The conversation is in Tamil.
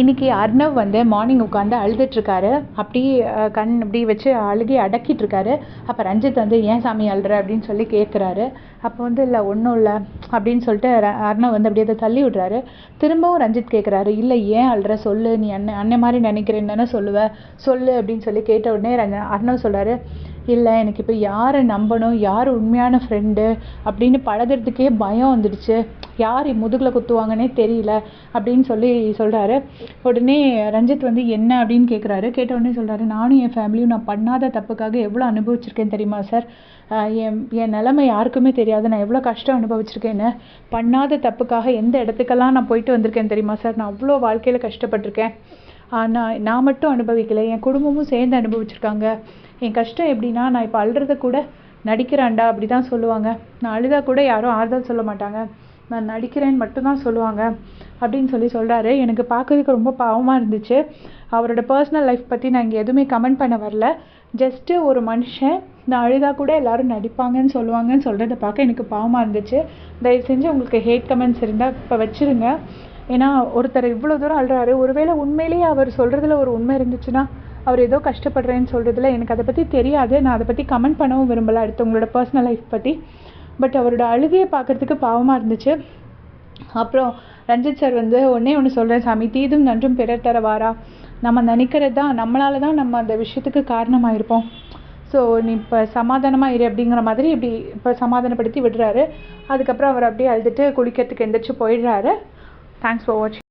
இன்றைக்கி அர்ணவ் வந்து மார்னிங் உட்காந்து அழுதுட்ருக்காரு. அப்படியே கண் இப்படி வச்சு அழுகி அடக்கிட்டுருக்காரு. அப்போ ரஞ்சித் வந்து ஏன் சாமி அழுற அப்படின்னு சொல்லி கேட்குறாரு. அப்போ வந்து இல்லை ஒன்றும் இல்லை அப்படின்னு சொல்லிட்டு அர்ணவ் வந்து அப்படியே அதை தள்ளி விடுறாரு. திரும்பவும் ரஞ்சித் கேட்குறாரு, இல்லை ஏன் அழுற சொல்லு, நீ அண்ணன் மாதிரி நினைக்கிறேன்னு தானே சொல்லுவேன், சொல்லு அப்படின்னு சொல்லி கேட்ட உடனே அர்ணவ் சொல்கிறாரு, இல்லை எனக்கு இப்போ யாரை நம்பணும், யார் உண்மையான ஃப்ரெண்டு அப்படின்னு பழகிறதுக்கே பயம் வந்துடுச்சு, யார் முதுகில் குத்துவாங்கன்னே தெரியல அப்படின்னு சொல்லி சொல்கிறாரு. உடனே ரஞ்சித் வந்து என்ன அப்படின்னு கேட்குறாரு. கேட்ட உடனே சொல்கிறாரு, நானும் என் ஃபேமிலியும் நான் பண்ணாத தப்புக்காக எவ்வளோ அனுபவிச்சிருக்கேன் தெரியுமா சார், என் நிலைமை யாருக்குமே தெரியாது, நான் எவ்வளோ கஷ்டம் அனுபவிச்சிருக்கேன்னு, பண்ணாத தப்புக்காக எந்த இடத்துக்கெல்லாம் நான் போயிட்டு வந்திருக்கேன் தெரியுமா சார், நான் அவ்வளோ வாழ்க்கையில் கஷ்டப்பட்டிருக்கேன். ஆனால் நான் மட்டும் அனுபவிக்கலை, என் குடும்பமும் சேர்ந்து அனுபவிச்சிருக்காங்க. என் கஷ்டம் எப்படின்னா, நான் இப்போ அழுறத கூட நடிக்கிறான்டா அப்படி தான் சொல்லுவாங்க, நான் அழுதா கூட யாரும் ஆறுதல் சொல்ல மாட்டாங்க, நான் நடிக்கிறேன்னு மட்டும்தான் சொல்லுவாங்க அப்படின்னு சொல்லி சொல்கிறாரு. எனக்கு பார்க்கறதுக்கு ரொம்ப பாவமாக இருந்துச்சு. அவரோட பர்சனல் லைஃப் பற்றி நான் இங்கே எதுவுமே கமெண்ட் பண்ண வரல. ஜஸ்ட்டு ஒரு மனுஷன் நான் அழுதா கூட எல்லோரும் நடிப்பாங்கன்னு சொல்லுவாங்கன்னு சொல்கிறத பார்க்க எனக்கு பாவமாக இருந்துச்சு. தயவு செஞ்சு உங்களுக்கு ஹேட் கமெண்ட்ஸ் இருந்தால் இப்போ வச்சுருங்க. ஏன்னா ஒருத்தர் இவ்வளோ தூரம் அழுறாரு. ஒருவேளை உண்மையிலேயே அவர் சொல்கிறதுல ஒரு உண்மை இருந்துச்சுன்னா, அவர் ஏதோ கஷ்டப்படுறேன்னு சொல்கிறதுல எனக்கு அதை பற்றி தெரியாது, நான் அதை பற்றி கமெண்ட் பண்ணவும் விரும்பலை அடுத்தவங்களோட பர்சனல் லைஃப் பற்றி. பட் அவரோட அழுகையை பார்க்குறதுக்கு பாவமாக இருந்துச்சு. அப்புறம் ரஞ்சித் சார் வந்து ஒன்று சொல்கிறேன் சாமி, தீதும் நன்றும் பிறர் தர வாரா, நம்ம நினைக்கிறது தான், நம்மளால தான் நம்ம அந்த விஷயத்துக்கு காரணமாக இருப்போம். ஸோ நீ இப்போ சமாதானமாக இரு அப்படிங்கிற மாதிரி இப்படி இப்போ சமாதானப்படுத்தி விடுறாரு. அதுக்கப்புறம் அவர் அப்படியே அழுதுட்டு குளிக்கிறதுக்கு எந்திரிச்சு போயிடுறாரு. தேங்க்ஸ் ஃபார் வாட்சிங்.